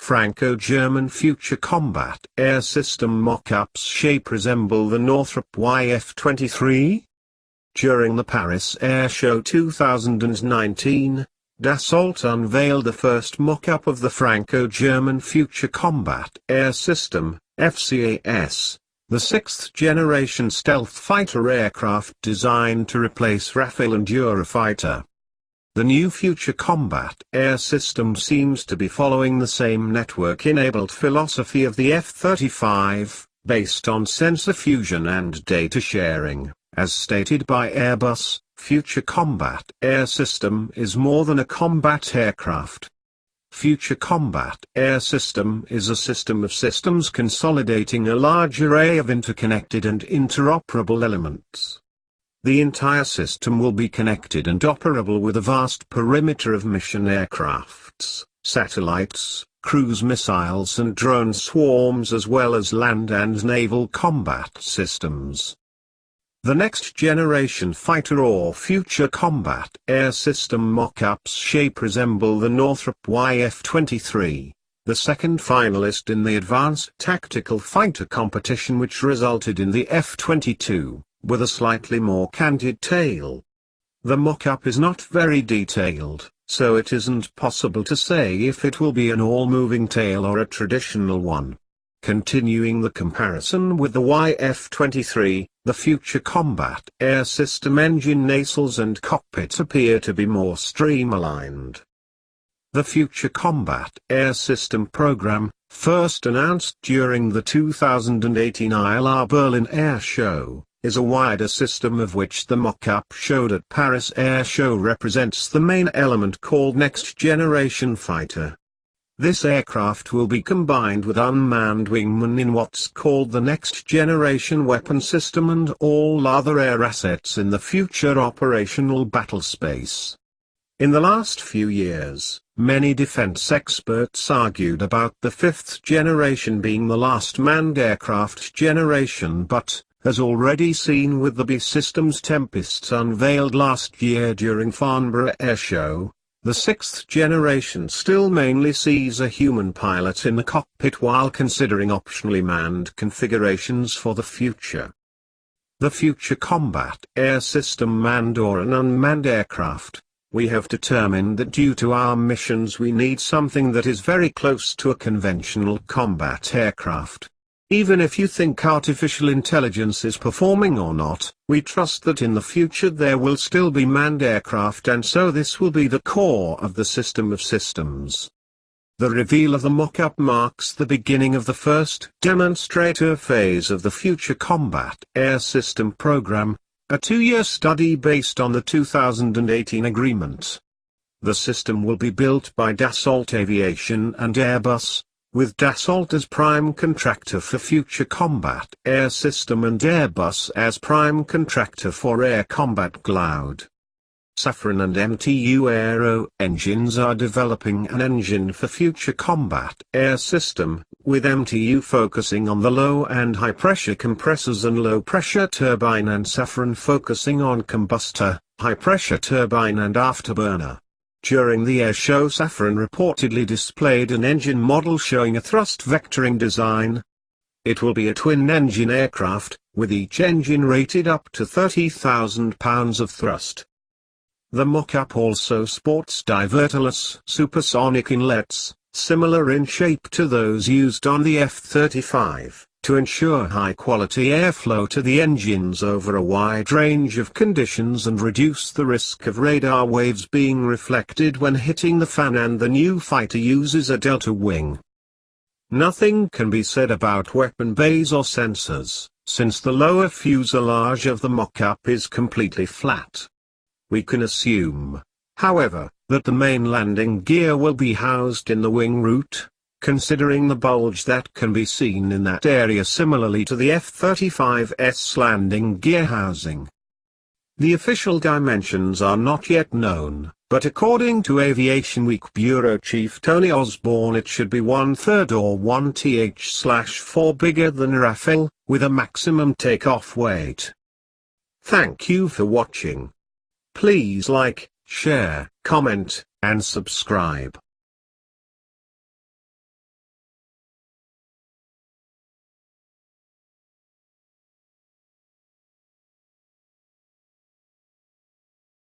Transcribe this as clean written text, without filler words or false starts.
Franco-German future combat air system mock-ups shape resemble the Northrop YF-23? During the Paris Air Show 2019, Dassault unveiled the first mock-up of the Franco-German future combat air system, FCAS, the sixth-generation stealth fighter aircraft designed to replace Rafale and Eurofighter. The new future combat air system seems to be following the same network-enabled philosophy of the F-35, based on sensor fusion and data sharing. As stated by Airbus, future combat air system is more than a combat aircraft. Future combat air system is a system of systems consolidating a large array of interconnected and interoperable elements. The entire system will be connected and operable with a vast perimeter of mission aircrafts, satellites, cruise missiles and drone swarms, as well as land and naval combat systems. The next-generation fighter or future combat air system mock-ups shape resemble the Northrop YF-23, the second finalist in the Advanced Tactical Fighter competition, which resulted in the F-22, with a slightly more canted tail. The mock-up is not very detailed, so it isn't possible to say if it will be an all-moving tail or a traditional one. Continuing the comparison with the YF-23, the future combat air system engine nacelles and cockpits appear to be more streamlined. The Future Combat Air System program, first announced during the 2018 ILR Berlin Air Show, is a wider system of which the mock-up showed at Paris Air Show represents the main element called Next Generation Fighter. This aircraft will be combined with unmanned wingmen in what's called the Next Generation Weapon System and all other air assets in the future operational battle space. In the last few years, many defense experts argued about the fifth generation being the last manned aircraft generation, but, as already seen with the B Systems Tempests unveiled last year during Farnborough Air Show, the sixth generation still mainly sees a human pilot in the cockpit while considering optionally manned configurations for the future. The Future Combat Air System manned or an unmanned aircraft. We have determined that due to our missions we need something that is very close to a conventional combat aircraft. Even if you think artificial intelligence is performing or not, we trust that in the future there will still be manned aircraft, and so this will be the core of the system of systems. The reveal of the mock-up marks the beginning of the first demonstrator phase of the Future Combat Air System program, a 2-year study based on the 2018 agreement. The system will be built by Dassault Aviation and Airbus, with Dassault as prime contractor for Future Combat Air System and Airbus as prime contractor for Air Combat Cloud. Safran and MTU Aero Engines are developing an engine for Future Combat Air System, with MTU focusing on the low and high-pressure compressors and low-pressure turbine, and Safran focusing on combustor, high-pressure turbine and afterburner. During the air show, Safran reportedly displayed an engine model showing a thrust vectoring design. It will be a twin-engine aircraft, with each engine rated up to 30,000 pounds of thrust. The mock-up also sports diverterless supersonic inlets, similar in shape to those used on the F-35, to ensure high-quality airflow to the engines over a wide range of conditions and reduce the risk of radar waves being reflected when hitting the fan. And the new fighter uses a delta wing. Nothing can be said about weapon bays or sensors, since the lower fuselage of the mock-up is completely flat. We can assume, however, that the main landing gear will be housed in the wing root, considering the bulge that can be seen in that area similarly to the F-35's landing gear housing. The official dimensions are not yet known, but according to Aviation Week Bureau Chief Tony Osborne, it should be 1/3 or 1th/4 bigger than Rafale, with a maximum takeoff weight. Thank you for watching. Please like, share, comment, and subscribe.